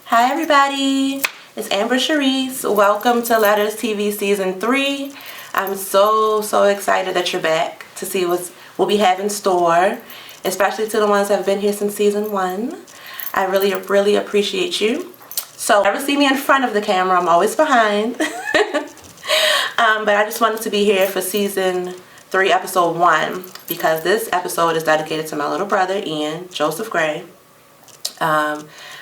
Hi everybody, it's Amber Sharice. Welcome to Letters TV Season 3. I'm so excited that you're back to see what we have in store, especially to the ones that have been here since Season 1. I really appreciate you. So, never see me in front of the camera, I'm always behind. But I just wanted to be here for Season 3, Episode 1, because this episode is dedicated to my little brother, Ian Joseph Gray.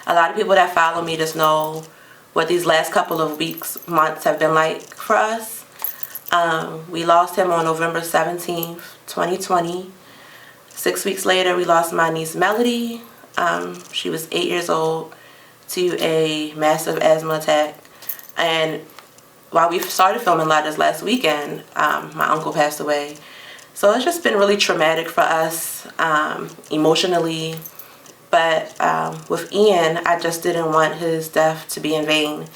A lot of people that follow me just know what these last couple of weeks, months have been like for us. We lost him on November 17th, 2020. 6 weeks later, we lost my niece Melody. She was 8 years old to a massive asthma attack. And while we started filming Letters last weekend, my uncle passed away. So it's just been really traumatic for us emotionally. But with Ian, I just didn't want his death to be in vain,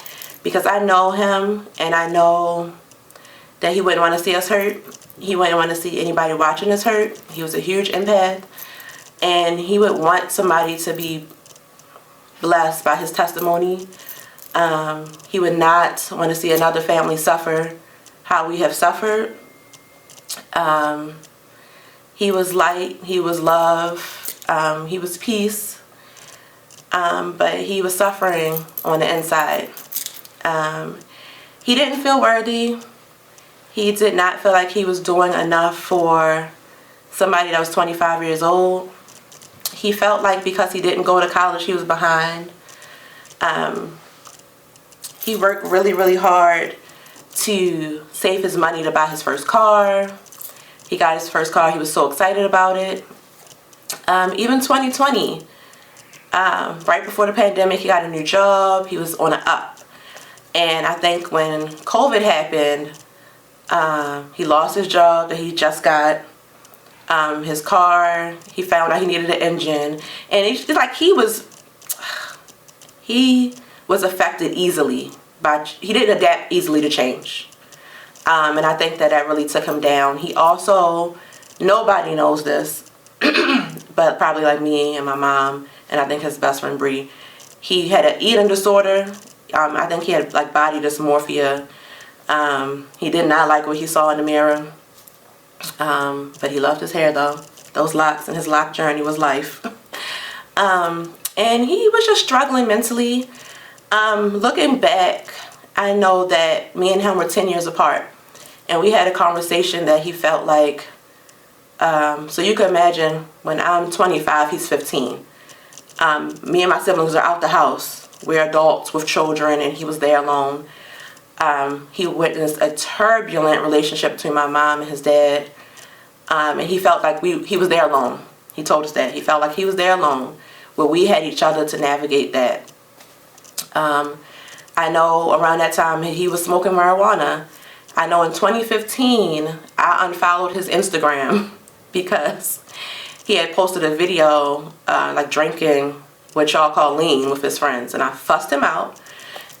because I know him and I know that he wouldn't want to see us hurt. He wouldn't want to see anybody watching us hurt. He was a huge empath, and he would want somebody to be blessed by his testimony. He would not want to see another family suffer how we have suffered. He was light, he was love. He was peace, but he was suffering on the inside. He didn't feel worthy. He did not feel like he was doing enough for somebody that was 25 years old. He felt like because he didn't go to college, he was behind. He worked really hard to save his money to buy his first car. He got his first car. He was so excited about it. Even 2020, right before the pandemic, he got a new job. He was on an up. And I think when COVID happened, he lost his job that he just got. His car, he found out he needed an engine. And it's like he was affected easily. He didn't adapt easily to change. And I think that really took him down. He also, nobody knows this, but probably like me and my mom, and I think his best friend Bree, he had an eating disorder. I think he had like body dysmorphia. He did not like what he saw in the mirror, but he loved his hair though. Those locks, and his lock journey was life. And he was just struggling mentally. Looking back, I know that me and him were 10 years apart, and we had a conversation that he felt like, so you can imagine when I'm 25, he's 15. Me and my siblings are out the house. We're adults with children, and he was there alone. He witnessed a turbulent relationship between my mom and his dad. And he felt like he was there alone. He told us that. He felt like he was there alone, where we had each other to navigate that. I know around that time he was smoking marijuana. I know in 2015, I unfollowed his Instagram because he had posted a video like drinking what y'all call lean with his friends, and I fussed him out,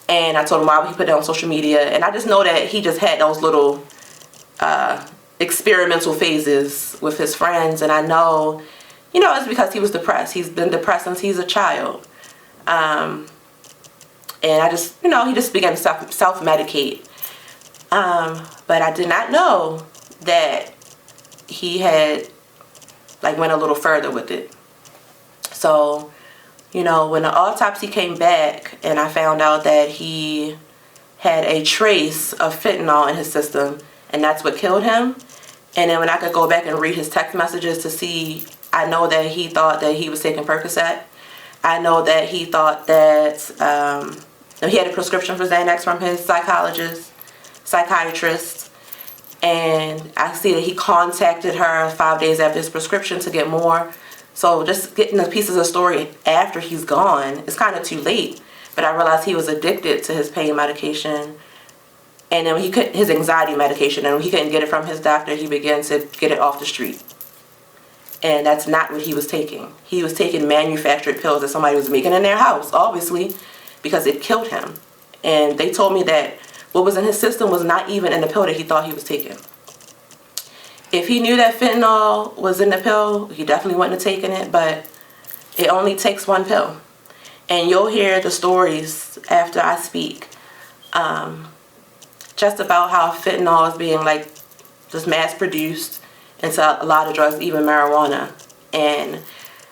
and I told him why would he put it on social media. And I just know that he just had those little experimental phases with his friends, and I know, it's because he was depressed. He's been depressed since he's a child, and I just, he just began to self-medicate, but I did not know that he had went a little further with it. So, when the autopsy came back and I found out that he had a trace of fentanyl in his system, and that's what killed him. And then when I could go back and read his text messages to see, I know that he thought that he was taking Percocet. I know that he thought that he had a prescription for Xanax from his psychiatrist. And I see that he contacted her 5 days after his prescription to get more. So just getting the pieces of the story after he's gone, it's kind of too late. But I realized he was addicted to his pain medication, and then his anxiety medication, and when he couldn't get it from his doctor, he began to get it off the street. And that's not what he was taking. He was taking manufactured pills that somebody was making in their house, obviously, because it killed him. And they told me that what was in his system was not even in the pill that he thought he was taking. If he knew that fentanyl was in the pill, he definitely wouldn't have taken it, but it only takes one pill. And you'll hear the stories after I speak, just about how fentanyl is being like just mass produced into a lot of drugs, even marijuana. And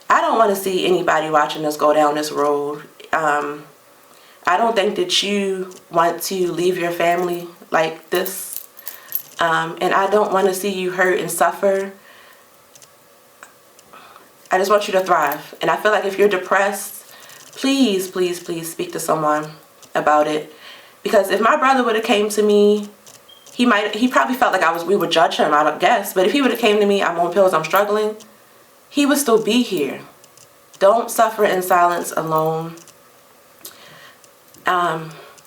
I don't want to see anybody watching us go down this road. I don't think that you want to leave your family like this. And I don't want to see you hurt and suffer. I just want you to thrive. And I feel like if you're depressed, please, please, please speak to someone about it. Because if my brother would have came to me, he probably felt like we would judge him, I don't guess. But if he would have came to me, I'm on pills, I'm struggling, he would still be here. Don't suffer in silence alone.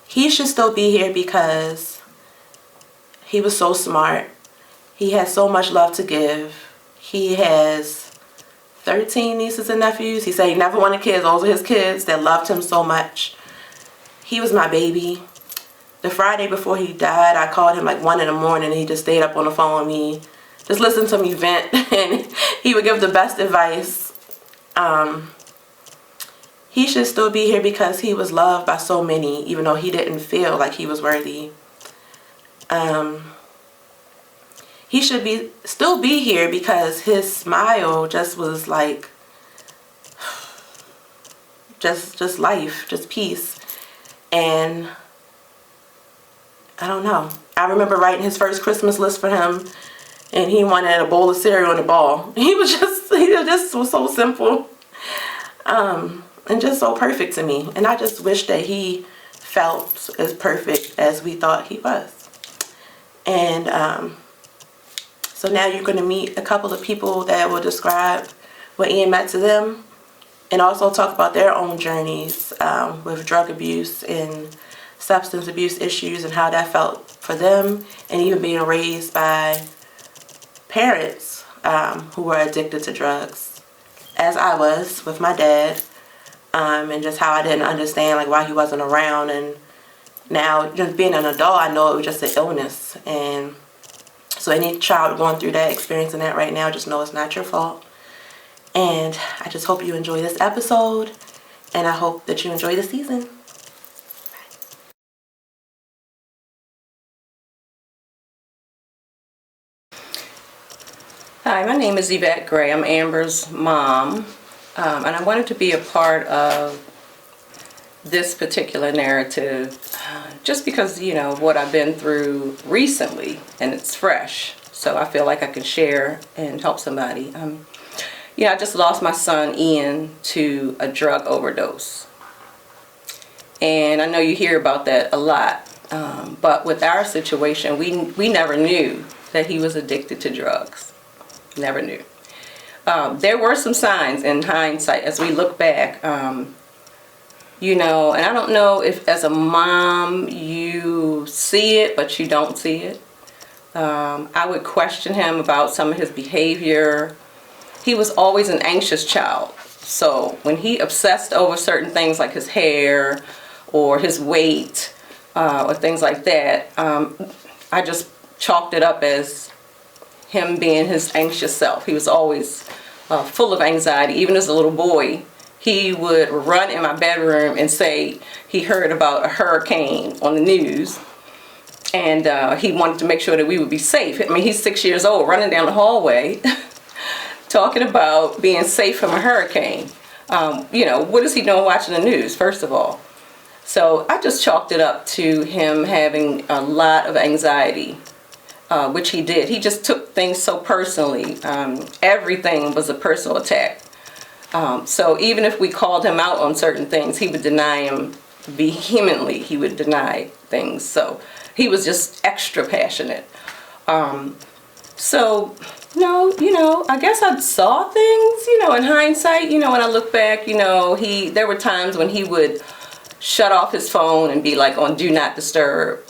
He should still be here because he was so smart. He has so much love to give. He has 13 nieces and nephews. He said he never wanted kids. Those are his kids that loved him so much. He was my baby. The Friday before he died, I called him like 1 in the morning, and he just stayed up on the phone with me, just listened to me vent, and he would give the best advice. He should still be here because he was loved by so many, even though he didn't feel like he was worthy. He should still be here because his smile just was like, just life, just peace. And I don't know. I remember writing his first Christmas list for him, and he wanted a bowl of cereal and a ball. He just was so simple, and just so perfect to me. And I just wish that he felt as perfect as we thought he was. And so now you're going to meet a couple of people that will describe what Ian meant to them, and also talk about their own journeys with drug abuse and substance abuse issues, and how that felt for them, and even being raised by parents who were addicted to drugs, as I was with my dad, and just how I didn't understand like why he wasn't around. And now just being an adult, I know it was just an illness. And so any child going through that, experiencing that right now, just know it's not your fault. And I just hope you enjoy this episode, and I hope that you enjoy the season. Hi, my name is Yvette Gray. I'm Amber's mom, and I wanted to be a part of this particular narrative just because, you know, what I've been through recently, and it's fresh, so I feel like I can share and help somebody. I just lost my son Ian to a drug overdose, and I know you hear about that a lot, but with our situation, we never knew that he was addicted to drugs. Never knew. There were some signs in hindsight as we look back, and I don't know if as a mom you see it, but you don't see it. I would question him about some of his behavior. He was always an anxious child. So when he obsessed over certain things like his hair or his weight or things like that, I just chalked it up as him being his anxious self. He was always full of anxiety. Even as a little boy, he would run in my bedroom and say he heard about a hurricane on the news, and he wanted to make sure that we would be safe. I mean, he's 6 years old, running down the hallway talking about being safe from a hurricane. What is he doing watching the news, first of all? So I just chalked it up to him having a lot of anxiety. Which he did. He just took things so personally. Everything was a personal attack. So even if we called him out on certain things, he would deny them vehemently. He would deny things. So he was just extra passionate. I guess I saw things, in hindsight, when I look back, there were times when he would shut off his phone and be like on Do Not Disturb.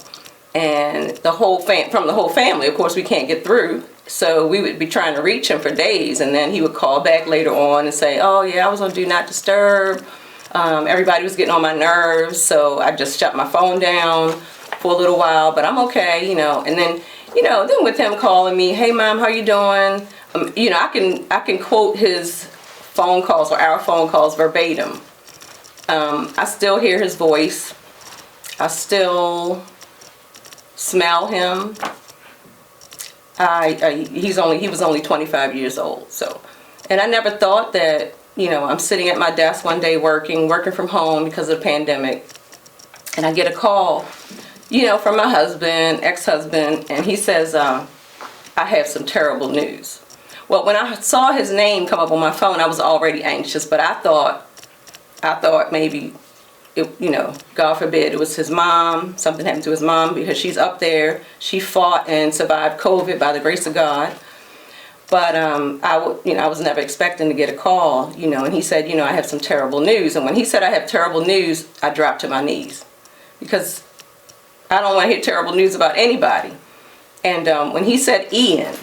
And from the whole family, of course, we can't get through. So we would be trying to reach him for days, and then he would call back later on and say, oh yeah, I was on Do Not Disturb. Everybody was getting on my nerves, so I just shut my phone down for a little while, but I'm okay, And then, then with him calling me, hey mom, how you doing? I can quote his phone calls or our phone calls verbatim. I still hear his voice. I still smell him. He was only 25 years old. So, and I never thought that, you know, I'm sitting at my desk one day working from home because of the pandemic, and I get a call, you know, from my husband, ex-husband, and he says, I have some terrible news. Well, when I saw his name come up on my phone, I was already anxious, but I thought maybe, you know, God forbid, it was his mom, something happened to his mom, because she's up there. She fought and survived COVID by the grace of God. But I was never expecting to get a call, you know, and he said, you know, I have some terrible news. And when he said I have terrible news, I dropped to my knees, because I don't want to hear terrible news about anybody. And when he said Ian,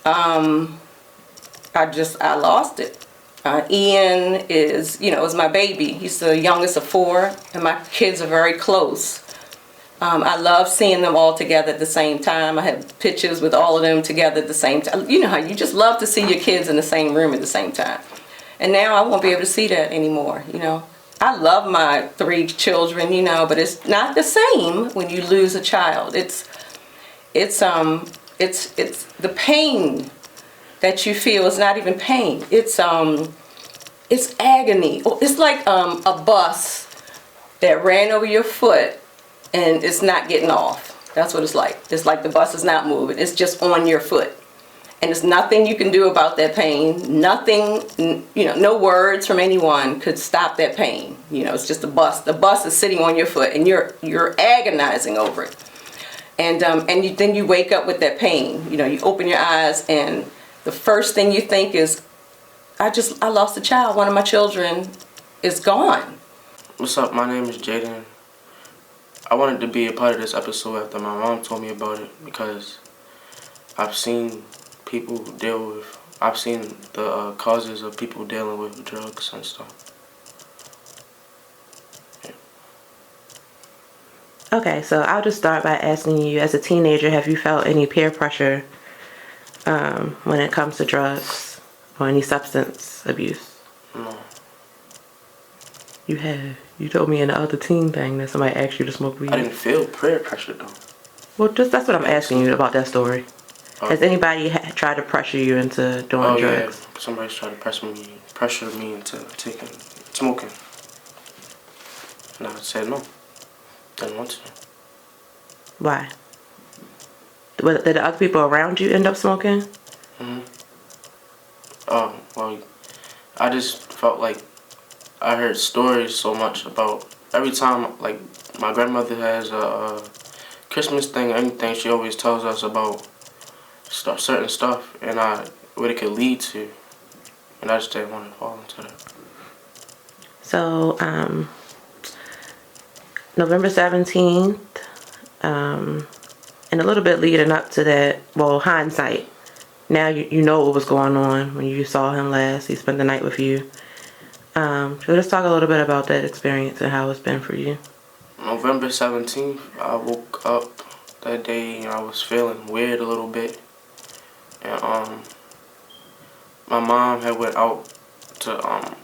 I lost it. Ian is, you know, is my baby. He's the youngest of 4, and my kids are very close. I love seeing them all together at the same time. I have pictures with all of them together at the same time. You know how you just love to see your kids in the same room at the same time. And now I won't be able to see that anymore, you know. I love my 3 children, you know, but it's not the same when you lose a child. It's the pain that you feel is not even pain. It's agony. It's like a bus that ran over your foot and it's not getting off. That's what it's like. It's like the bus is not moving. It's just on your foot. And there's nothing you can do about that pain. Nothing, you know, no words from anyone could stop that pain. You know, it's just the bus. The bus is sitting on your foot and you're agonizing over it. And then you wake up with that pain. You know, you open your eyes and the first thing you think is, I lost a child. One of my children is gone. What's up? My name is Jaden. I wanted to be a part of this episode after my mom told me about it, because I've seen people I've seen the causes of people dealing with drugs and stuff. Yeah. Okay, so I'll just start by asking you, as a teenager, have you felt any peer pressure when it comes to drugs or any substance abuse? No. You have. You told me in the other teen thing that somebody asked you to smoke weed. I didn't feel peer pressure though. Well, that's what I'm asking you about that story. Has anybody tried to pressure you into doing drugs? Yeah, somebody's tried to pressure me into smoking. And I said no. Didn't want to. Why? Did the other people around you end up smoking? Mm-hmm. Oh, well, I just felt like I heard stories so much about, every time, like, my grandmother has a Christmas thing or anything, she always tells us about certain stuff and what it could lead to. And I just didn't want to fall into that. So, November 17th, and a little bit leading up to that, well, hindsight. Now you know what was going on when you saw him last. He spent the night with you. So let's talk a little bit about that experience and how it's been for you. November 17th, I woke up that day and I was feeling weird a little bit. And my mom had went out to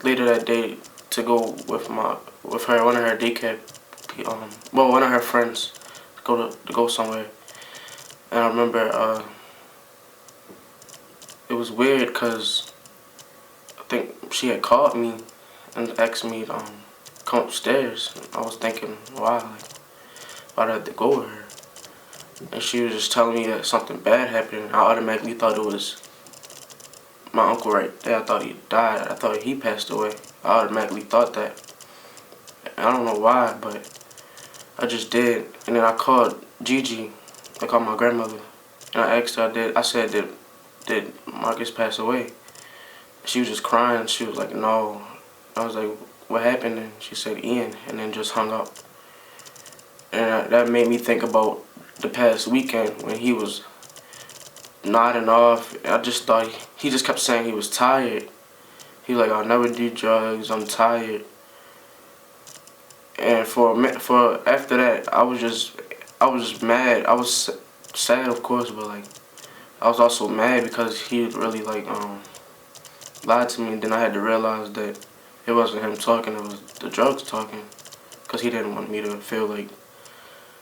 later that day to go with one of her daycare, one of her friends to go somewhere. And I remember it was weird because I think she had called me and asked me to come upstairs. I was thinking, why did I have to go with her? And she was just telling me that something bad happened. I automatically thought it was my uncle right there. I thought he died. I thought he passed away. I automatically thought that. I don't know why, but I just did. And then I called Gigi. I called my grandmother. And I asked her, I said, did Marcus pass away? She was just crying. She was like, no. I was like, what happened? And she said, Ian. And then just hung up. And that made me think about the past weekend when he was nodding off. I just thought he just kept saying he was tired. He was like, I'll never do drugs, I'm tired. And for after that, I was just mad. I was sad, of course, but like I was also mad because he really lied to me. And then I had to realize that it wasn't him talking, it was the drugs talking. Because he didn't want me to feel like,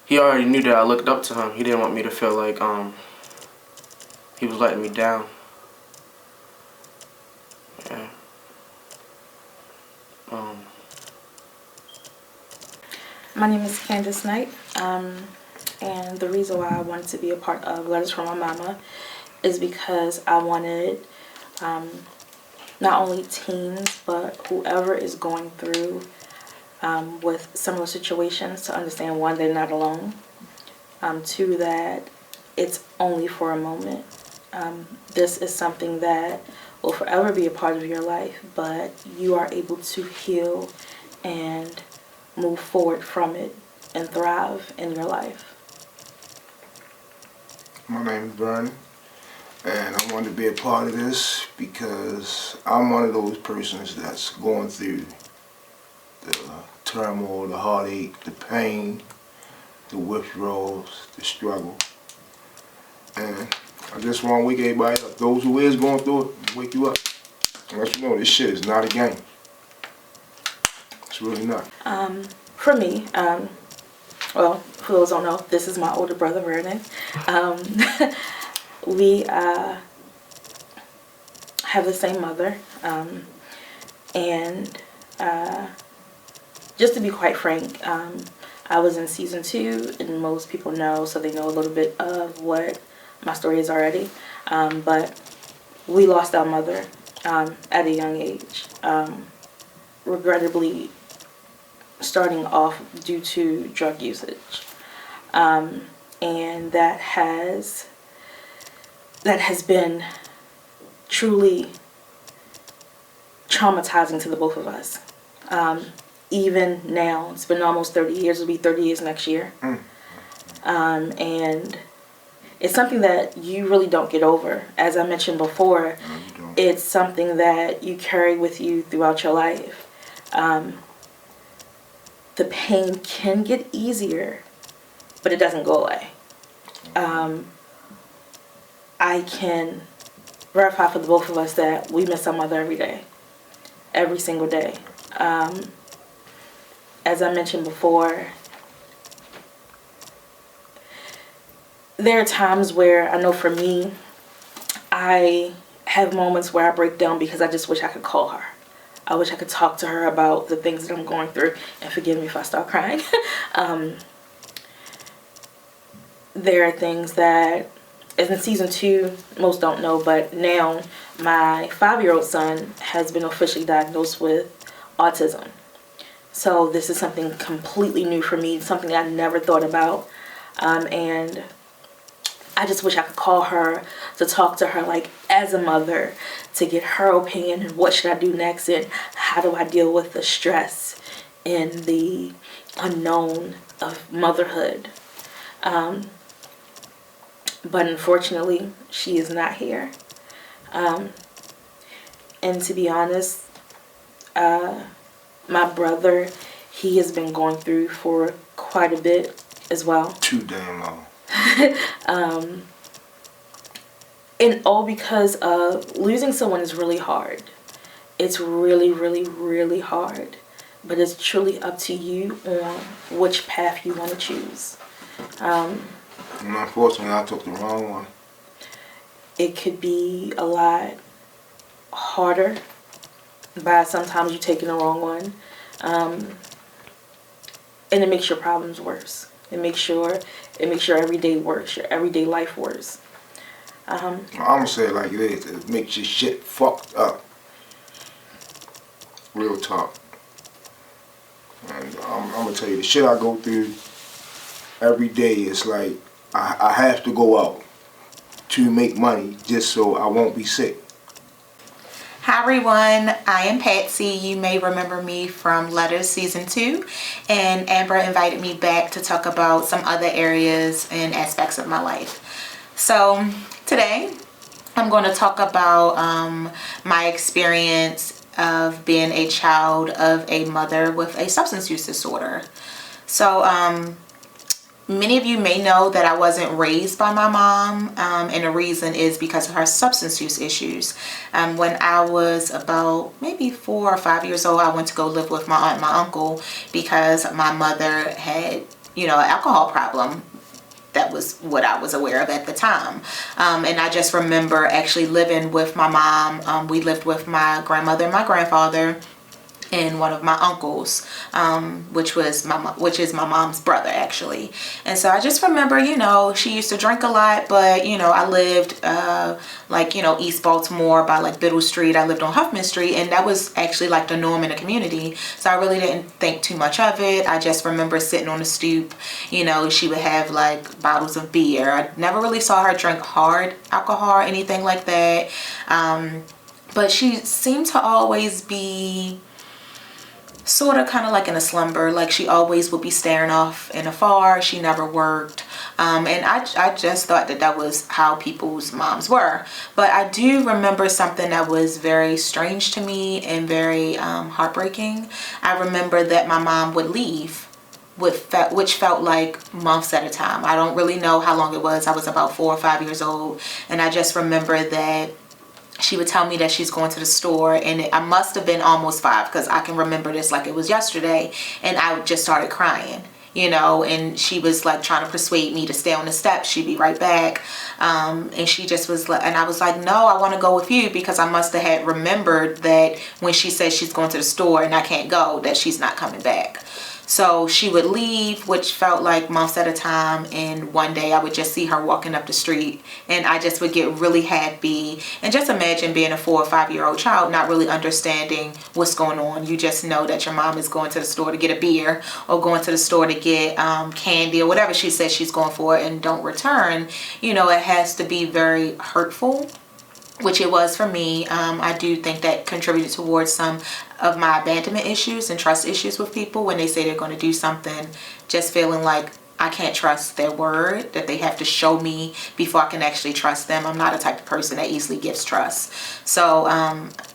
he already knew that I looked up to him. He didn't want me to feel like he was letting me down. Yeah. My name is Candace Knight, and the reason why I wanted to be a part of Letters from My Mama is because I wanted not only teens, but whoever is going through with similar situations to understand, one, they're not alone, two, that it's only for a moment. This is something that will forever be a part of your life, but you are able to heal and move forward from it and thrive in your life. My name is Vernon, and I wanted to be a part of this because I'm one of those persons that's going through the turmoil, the heartache, the pain, the withdrawals, the struggle. And I just want to wake everybody up. Those who is going through it, wake you up. And let you know this shit is not a game. It's really not. For me, well, for those who don't know, this is my older brother, Vernon. We have the same mother. And just to be quite frank, I was in season 2, and most people know, so they know a little bit of what my story is already. But we lost our mother at a young age, regrettably starting off due to drug usage. And that has been truly traumatizing to the both of us. Even now, it's been almost 30 years, it'll be 30 years next year. And it's something that you really don't get over. As I mentioned before, it's something that you carry with you throughout your life. The pain can get easier, but it doesn't go away. I can verify for the both of us that we miss our mother every day, every single day. As I mentioned before, there are times where I know for me, I have moments where I break down because I just wish I could call her. I wish I could talk to her about the things that I'm going through, and forgive me if I start crying. There are things that, as in season 2, most don't know, but now my 5-year-old son has been officially diagnosed with autism. So this is something completely new for me, something I never thought about. And I just wish I could call her to talk to her, like, as a mother, to get her opinion and what should I do next, and how do I deal with the stress and the unknown of motherhood. But unfortunately, she is not here. And to be honest, my brother, he has been going through for quite a bit as well. Too damn long. And all because of losing someone is really hard. It's really, really, really hard. But it's truly up to you on which path you want to choose. And unfortunately, I took the wrong one. It could be a lot harder by sometimes you taking the wrong one. And it makes your problems worse. It makes your everyday worse, your everyday life worse. I'm gonna say it like it is. It makes your shit fucked up. Real talk. And I'm gonna tell you, the shit I go through every day is like I have to go out to make money just so I won't be sick. Hi everyone, I am Patsy. You may remember me from Letters Season 2, and Amber invited me back to talk about some other areas and aspects of my life. So today I'm going to talk about my experience of being a child of a mother with a substance use disorder. So Many of you may know that I wasn't raised by my mom, and the reason is because of her substance use issues. When I was about maybe 4 or 5 years old, I went to go live with my aunt and my uncle because my mother had, an alcohol problem. That was what I was aware of at the time. And I just remember actually living with my mom. We lived with my grandmother and my grandfather and one of my uncles, which is my mom's brother actually. And so I just remember, she used to drink a lot, but I lived East Baltimore by like Biddle Street. I lived on Huffman Street, and that was actually like the norm in the community. So I really didn't think too much of it. I just remember sitting on the stoop, she would have like bottles of beer. I never really saw her drink hard alcohol or anything like that. But she seemed to always be sort of kind of like in a slumber. Like she always would be staring off in afar. She never worked. And I just thought that was how people's moms were. But I do remember something that was very strange to me and very heartbreaking. I remember that my mom would leave, which felt like months at a time. I don't really know how long it was. I was about 4 or 5 years old. And I just remember that she would tell me that she's going to the store, and I must have been almost 5 because I can remember this like it was yesterday, and I just started crying, and she was like trying to persuade me to stay on the steps. She'd be right back. And she just was like, and I was like, no, I want to go with you, because I must have had remembered that when she says she's going to the store and I can't go, that she's not coming back. So she would leave, which felt like months at a time, and one day I would just see her walking up the street, and I just would get really happy. And just imagine being a 4 or 5 year old child, not really understanding what's going on. You just know that your mom is going to the store to get a beer, or going to the store to get candy, or whatever she says she's going for, and don't return. It has to be very hurtful, which it was for me. I do think that contributed towards some of my abandonment issues and trust issues with people when they say they're going to do something, just feeling like I can't trust their word, that they have to show me before I can actually trust them. I'm not a type of person that easily gives trust. So,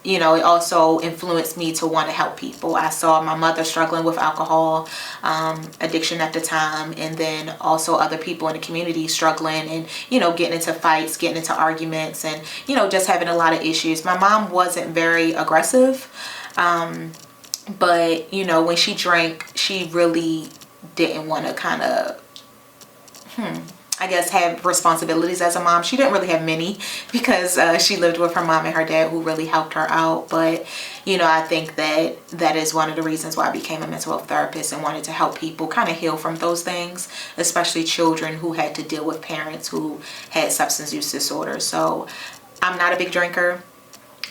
it also influenced me to want to help people. I saw my mother struggling with alcohol addiction at the time, and then also other people in the community struggling and, getting into fights, getting into arguments, and, just having a lot of issues. My mom wasn't very aggressive, but, when she drank, she really didn't want to kind of I guess have responsibilities as a mom. She didn't really have many, because she lived with her mom and her dad, who really helped her out. But I think that is one of the reasons why I became a mental health therapist, and wanted to help people kind of heal from those things, especially children who had to deal with parents who had substance use disorders. So I'm not a big drinker.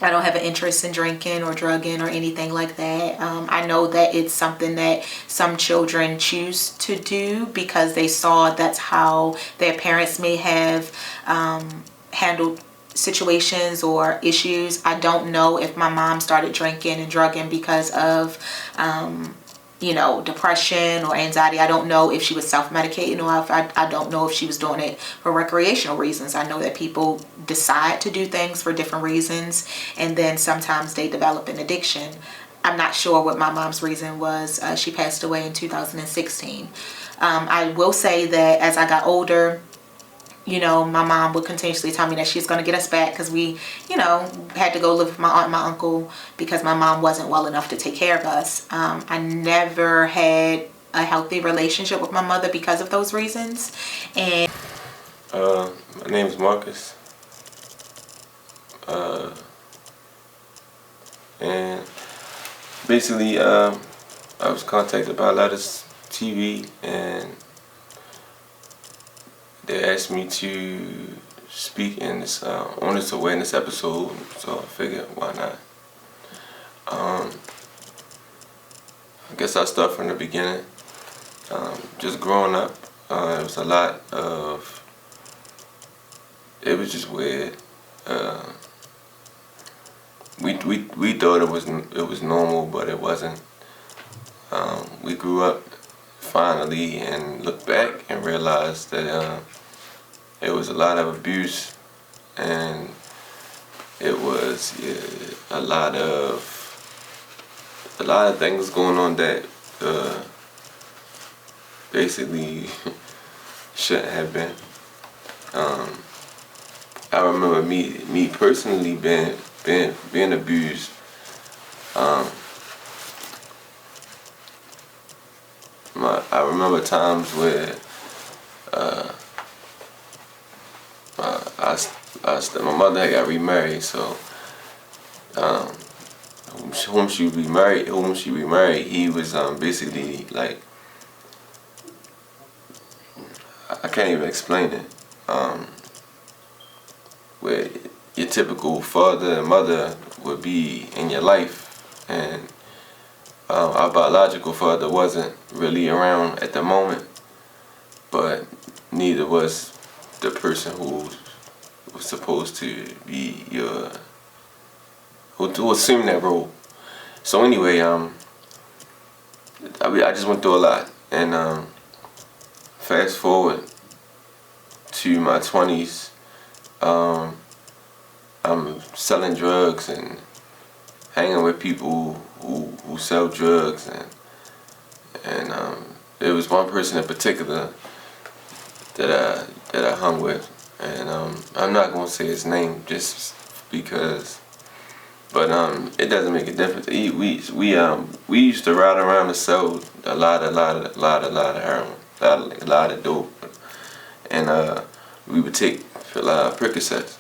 I don't have an interest in drinking or drugging or anything like that. I know that it's something that some children choose to do because they saw that's how their parents may have handled situations or issues. I don't know if my mom started drinking and drugging because of depression or anxiety. I don't know if she was self-medicating, or if I don't know if she was doing it for recreational reasons. I know that people decide to do things for different reasons, and then sometimes they develop an addiction. I'm not sure what my mom's reason was. She passed away in 2016. I will say that as I got older, my mom would continuously tell me that she's going to get us back, because we, had to go live with my aunt and my uncle because my mom wasn't well enough to take care of us. I never had a healthy relationship with my mother because of those reasons. And my name is Marcus. And basically, I was contacted by Letters TV, and they asked me to speak in this on this awareness episode, so I figured why not. I guess I'll start from the beginning. Just growing up, it was a lot of. It was just weird. We thought it was normal, but it wasn't. We grew up finally and looked back and realized that it was a lot of abuse, and it was a lot of things going on that basically shouldn't have been. I remember me personally being abused. I remember times where my mother had got remarried, so whom she remarried, he was basically like, I can't even explain it. Where your typical father and mother would be in your life, and our biological father wasn't really around at the moment, but neither was the person who was supposed to be who assumed that role. So anyway, I just went through a lot, and fast forward to my 20s, I'm selling drugs and hanging with people who sell drugs, and there was one person in particular that I hung with, and I'm not gonna say his name just because, but it doesn't make a difference. We used to ride around and sell a lot of heroin, a lot of dope, and we would take Percocets.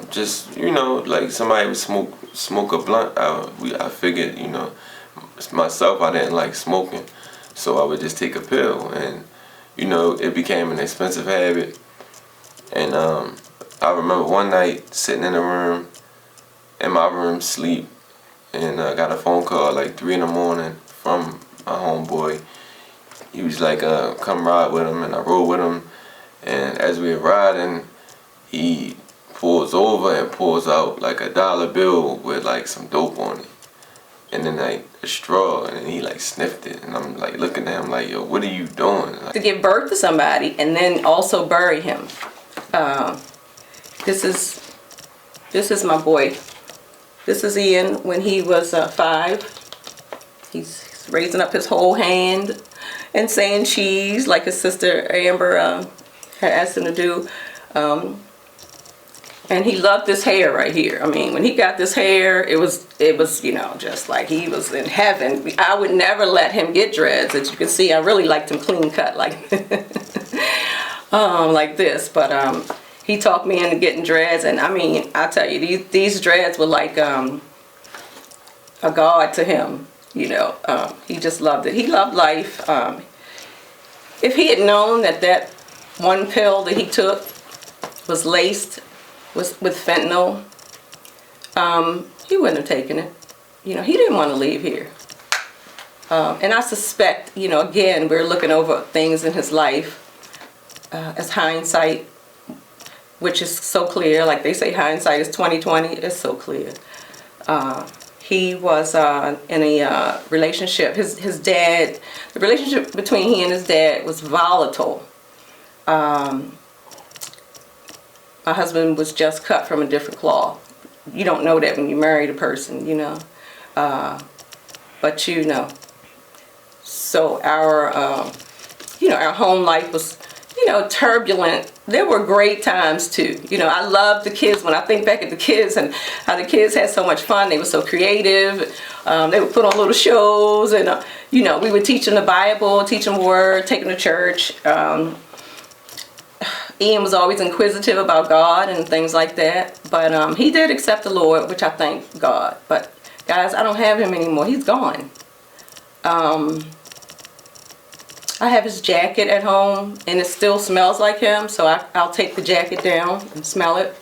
Just, like somebody would smoke a blunt. I figured, myself, I didn't like smoking, so I would just take a pill, and it became an expensive habit. And I remember one night sitting in my room sleep, and I got a phone call like 3 in the morning from my homeboy. He was like, come ride with him, and I rode with him, and as we were riding, he pulls over and pulls out like a $1 bill with like some dope on it, and then like a straw, and then he like sniffed it, and I'm like looking at him like, yo, what are you doing? Like, to give birth to somebody and then also bury him. This is my boy. This is Ian when he was 5. He's raising up his whole hand and saying cheese like his sister Amber had asked him to do. And he loved this hair right here. I mean, when he got this hair, it was just like he was in heaven. I would never let him get dreads. As you can see, I really liked him clean cut like like this. But he talked me into getting dreads, and I mean, I tell you, these dreads were like a god to him. He just loved it. He loved life. If he had known that one pill that he took was laced with fentanyl, he wouldn't have taken it. He didn't want to leave here. And I suspect, again, we're looking over things in his life as hindsight, which is so clear. Like they say, hindsight is 20/20. It's so clear. He was in a relationship. His dad, the relationship between he and his dad was volatile. My husband was just cut from a different cloth. You don't know that when you married a person, but So our, our home life was, turbulent. There were great times too. I love the kids. When I think back at the kids and how the kids had so much fun, they were so creative. They would put on little shows, and we would teach them the Bible, teach them the Word, take them to church. Ian was always inquisitive about God and things like that, but he did accept the Lord, which I thank God. But guys, I don't have him anymore. He's gone. I have his jacket at home, and it still smells like him, so I'll take the jacket down and smell it.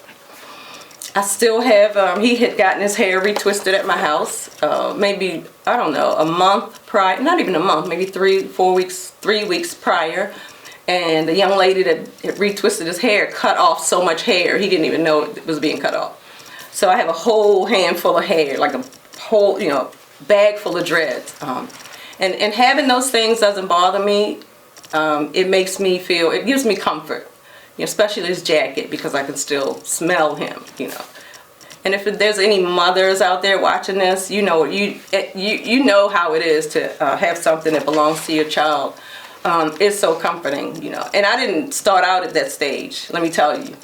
I still have, he had gotten his hair retwisted at my house, maybe, I don't know, a month prior, not even a month, maybe 3 weeks prior. And the young lady that had retwisted his hair cut off so much hair, he didn't even know it was being cut off. So I have a whole handful of hair, like a whole, bag full of dreads. And having those things doesn't bother me. It makes me feel, it gives me comfort, especially this jacket, because I can still smell him, And if there's any mothers out there watching this, you know how it is to have something that belongs to your child is so comforting, you know. And I didn't start out at that stage, let me tell you.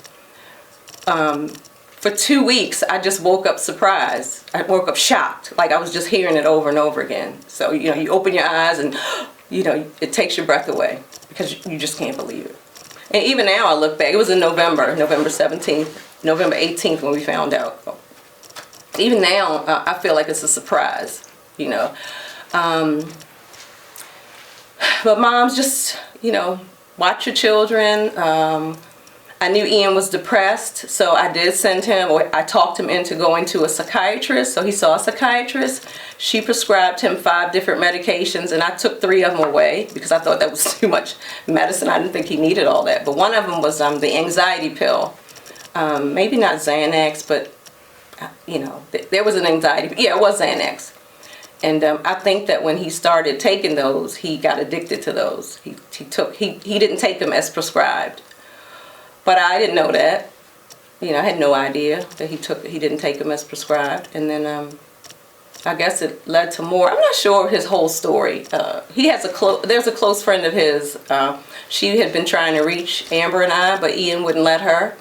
For 2 weeks, I just woke up surprised. I woke up shocked, like I was just hearing it over and over again. So, you know, you open your eyes and, you know, it takes your breath away because you just can't believe it. And even now I look back, it was in November 17th, November 18th when we found out. Even now, I feel like it's a surprise, you know. But moms, just, you know, watch your children. I knew Ian was depressed, so I did send him, or I talked him into going to a psychiatrist. So he saw a psychiatrist. She prescribed him 5 different medications, and I took 3 of them away because I thought that was too much medicine. I didn't think he needed all that. But one of them was the anxiety pill. Maybe not Xanax, but, you know, there was an anxiety. Yeah, it was Xanax. And I think that when he started taking those, he got addicted to those. He didn't take them as prescribed. But I didn't know that. You know, I had no idea that he didn't take them as prescribed. And then I guess it led to more. I'm not sure of his whole story. He has there's a close friend of his. She had been trying to reach Amber and I, but Ian wouldn't let her.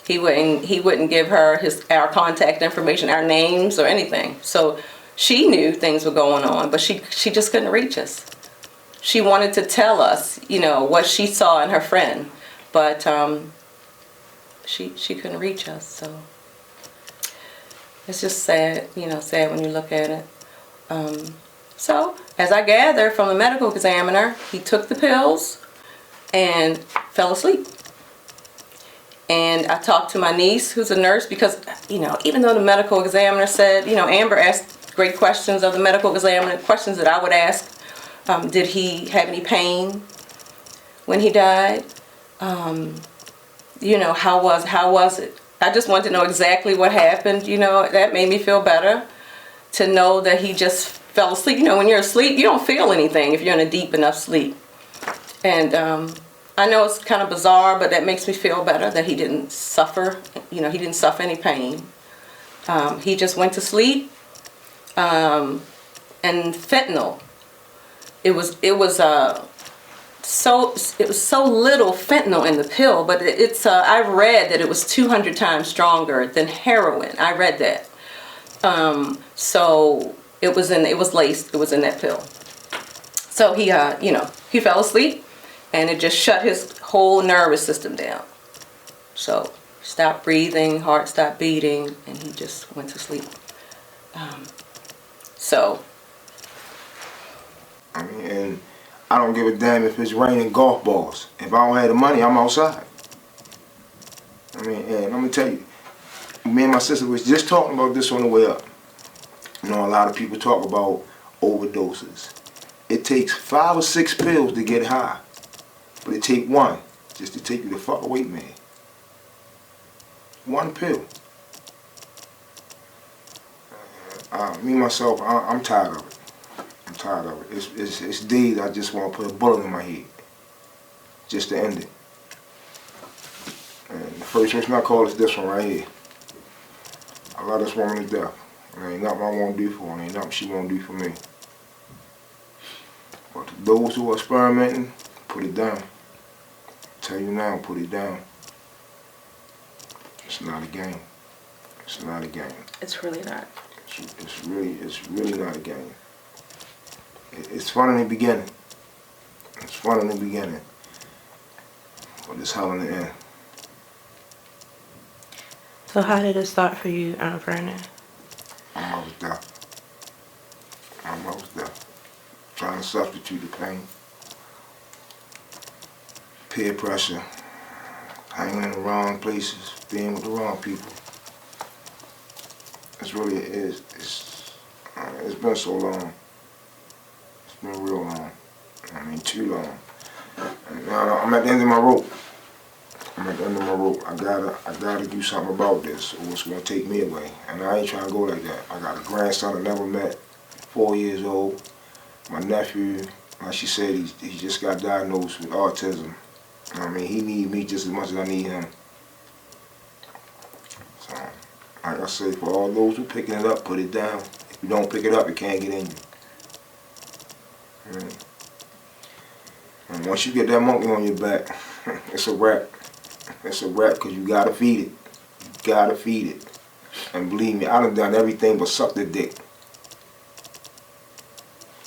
He wouldn't give her our contact information, our names or anything. So she knew things were going on, but she just couldn't reach us. She wanted to tell us, you know, what she saw in her friend, but she couldn't reach us. So it's just sad, you know, sad when you look at it. So as I gather from the medical examiner, he took the pills and fell asleep. And I talked to my niece, who's a nurse, because, you know, even though the medical examiner said, you know, Amber asked great questions of the medical examiner, questions that I would ask. Did he have any pain when he died? You know, how was it? I just wanted to know exactly what happened. You know, that made me feel better to know that he just fell asleep. You know, when you're asleep, you don't feel anything if you're in a deep enough sleep. And I know it's kind of bizarre, but that makes me feel better that he didn't suffer. You know, he didn't suffer any pain. He just went to sleep. And fentanyl. It was so little fentanyl in the pill, but I read that it was 200 times stronger than heroin. I read that. So it was laced. It was in that pill. So he you know, he fell asleep, and it just shut his whole nervous system down. So stopped breathing, heart stopped beating, and he just went to sleep. So I mean, and I don't give a damn if it's raining golf balls. If I don't have the money, I'm outside. I mean, and let me tell you, me and my sister was just talking about this on the way up. You know, a lot of people talk about overdoses. It takes 5 or 6 pills to get high, but it takes 1 just to take you the fuck away, man. 1 pill. Me myself, I'm tired of it. I'm tired of it. It's days I just want to put a bullet in my head, just to end it. And the first person I call is this one right here. I love this woman to death. There ain't nothing I won't do for her. There ain't nothing she won't do for me. But to those who are experimenting, put it down. I tell you now, put it down. It's not a game. It's not a game. It's really not. It's really not a game. It's fun in the beginning. It's fun in the beginning. But it's hell in the end. So how did it start for you, Vernon? I'm almost there. I'm almost there. Trying to substitute the pain. Peer pressure. Hanging in the wrong places. Being with the wrong people. It's really, it's been so long. It's been real long. I mean, too long. And now I'm at the end of my rope. I'm at the end of my rope. I gotta do something about this, or it's gonna take me away. And I ain't trying to go like that. I got a grandson I never met, 4 years old. My nephew, like she said, he just got diagnosed with autism. I mean, he needs me just as much as I need him. So, like I say, for all those who picking it up, put it down. If you don't pick it up, it can't get in you. And once you get that monkey on your back, it's a wrap. It's a wrap because you gotta feed it. You gotta feed it. And believe me, I done everything but suck the dick.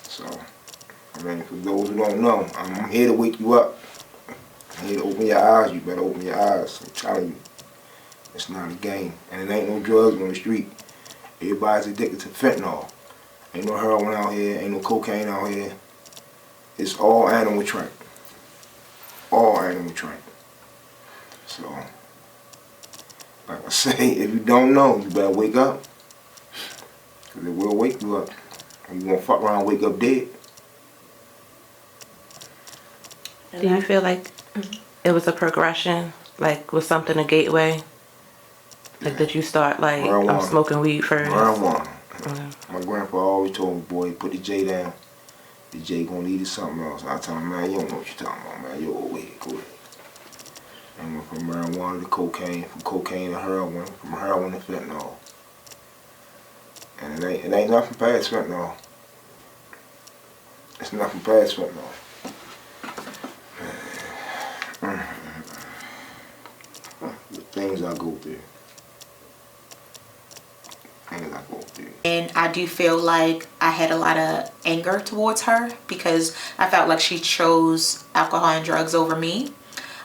So, I mean, for those who don't know, I'm here to wake you up. I'm here to open your eyes. You better open your eyes. I'm telling you, it's not a game. And it ain't no drugs on the street. Everybody's addicted to fentanyl. Ain't no heroin out here. Ain't no cocaine out here. It's all animal trained. All animal trained. So, like I say, if you don't know, you better wake up. Because it will wake you up. And you won't fuck around and wake up dead. Do you feel like it was a progression? Like, was something a gateway? Like, did you start, like, I'm smoking weed first? Marijuana. My grandpa always told me, boy, put the J down. The J gonna lead to something else. I tell him, man, you don't know what you're talking about, man. You're old way. Go ahead. I went from marijuana to cocaine, from cocaine to heroin, from heroin to fentanyl. And it ain't nothing past fentanyl. It's nothing past fentanyl. The things I go through. And I do feel like I had a lot of anger towards her because I felt like she chose alcohol and drugs over me.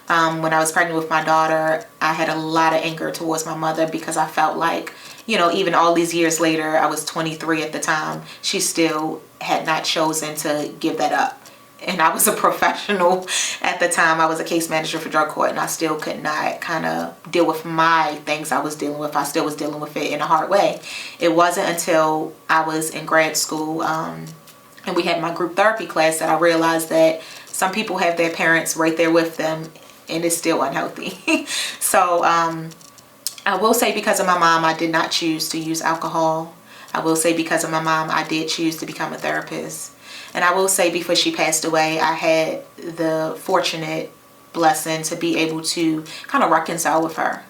When I was pregnant with my daughter, I had a lot of anger towards my mother because I felt like, you know, even all these years later, I was 23 at the time, she still had not chosen to give that up. And I was a professional at the time. I was a case manager for drug court, and I still could not kind of deal with my things I was dealing with. I still was dealing with it in a hard way. It wasn't until I was in grad school and we had my group therapy class that I realized that some people have their parents right there with them, and it's still unhealthy. So I will say because of my mom, I did not choose to use alcohol. I will say because of my mom, I did choose to become a therapist. And I will say before she passed away, I had the fortunate blessing to be able to kind of reconcile with her.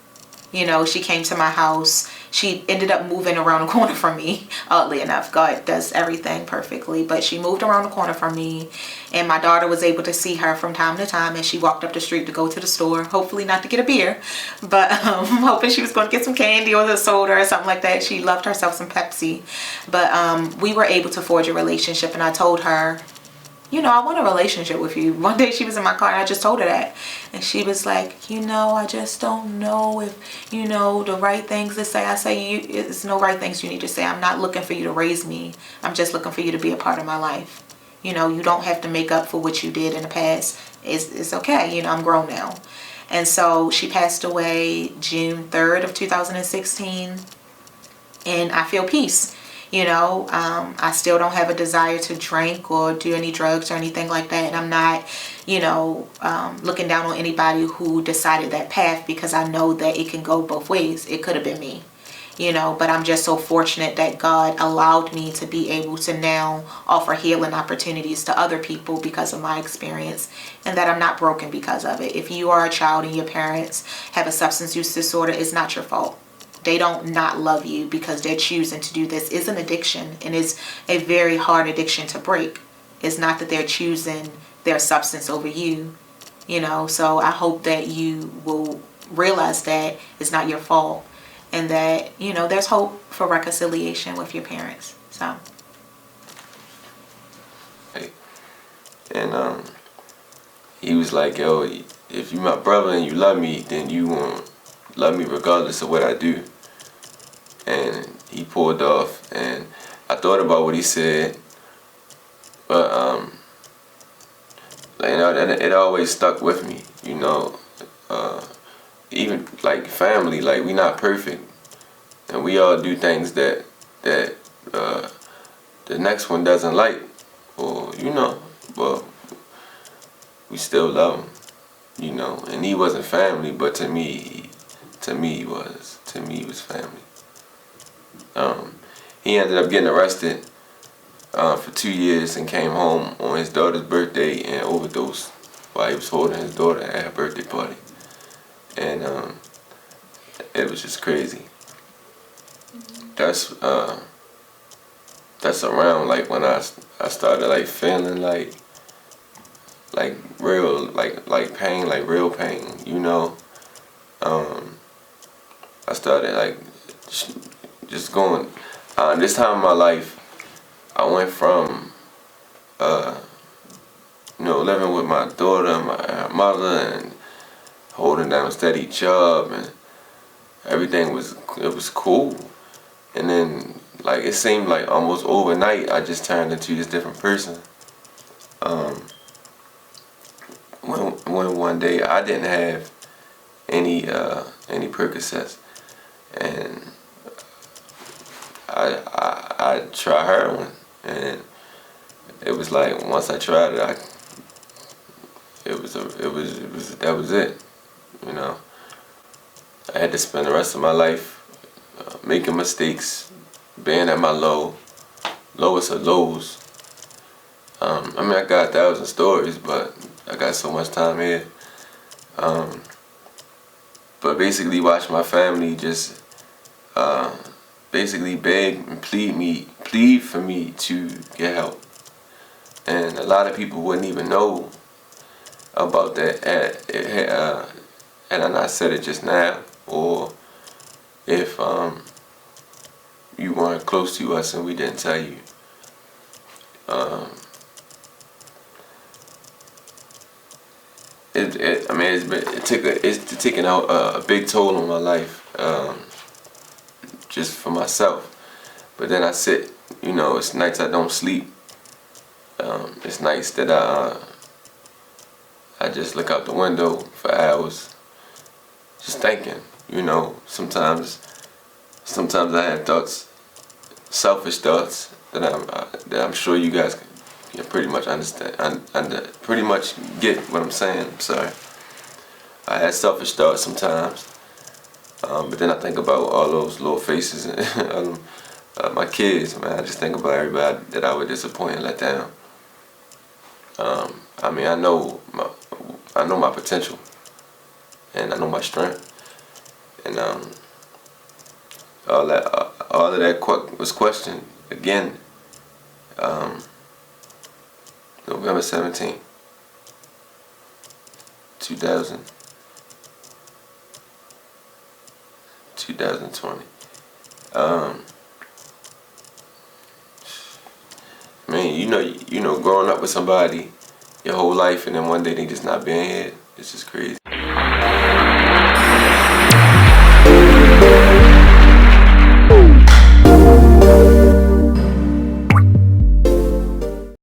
You know, she came to my house. She ended up moving around the corner from me, oddly enough. God does everything perfectly. But she moved around the corner from me. And my daughter was able to see her from time to time as she walked up the street to go to the store. Hopefully not to get a beer. But hoping she was going to get some candy or a soda or something like that. She loved herself some Pepsi. But we were able to forge a relationship. And I told her, you know, I want a relationship with you. One day she was in my car and I just told her that. And she was like, you know, I just don't know if, you know, the right things to say. I say, it's no right things you need to say. I'm not looking for you to raise me. I'm just looking for you to be a part of my life. You know, you don't have to make up for what you did in the past. It's okay. You know, I'm grown now. And so she passed away June 3rd of 2016. And I feel peace. You know, I still don't have a desire to drink or do any drugs or anything like that. And I'm not, you know, looking down on anybody who decided that path because I know that it can go both ways. It could have been me, you know, but I'm just so fortunate that God allowed me to be able to now offer healing opportunities to other people because of my experience and that I'm not broken because of it. If you are a child and your parents have a substance use disorder, it's not your fault. They don't not love you because they're choosing to do this. It's an addiction and it's a very hard addiction to break. It's not that they're choosing their substance over you, you know. So I hope that you will realize that it's not your fault and that, you know, there's hope for reconciliation with your parents. So. And he was like, yo, if you my brother and you love me, then you won't love me regardless of what I do. And he pulled off, and I thought about what he said, but you know, it always stuck with me, you know. Even like family, like we not perfect, and we all do things that the next one doesn't like, or you know, but we still love him, you know. And he wasn't family, but to me he was family. He ended up getting arrested for 2 years and came home on his daughter's birthday and overdosed while he was holding his daughter at her birthday party. And it was just crazy. That's around like when I started like feeling like like real, like pain, like real pain, you know. I started like just going. This time in my life, I went from living with my daughter and my mother and holding down a steady job, and everything was cool. And then like it seemed like almost overnight I just turned into this different person. When one day I didn't have any Percocets, and I tried heroin, and it was like once I tried it, that was it, you know. I had to spend the rest of my life making mistakes, being at my lowest of lows. I mean, I got 1,000 stories, but I got so much time here. But basically watch my family just basically beg and plead for me to get help. And a lot of people wouldn't even know about that had I not said it just now, or if you weren't close to us and we didn't tell you. It's taken out a big toll on my life, just for myself. But then I sit, you know, it's nights I don't sleep. It's nights that I just look out the window for hours, just thinking. You know, sometimes I have thoughts, selfish thoughts that I'm sure you guys can pretty much understand. Pretty much get what I'm saying. I'm sorry. I had selfish thoughts sometimes, but then I think about all those little faces and my kids. Man, I just think about everybody that I would disappoint and let down. I mean, I know my potential, and I know my strength, and all of that was questioned again. November 17th, 2020. Man, you know, growing up with somebody your whole life and then one day they just not being here, it's just crazy.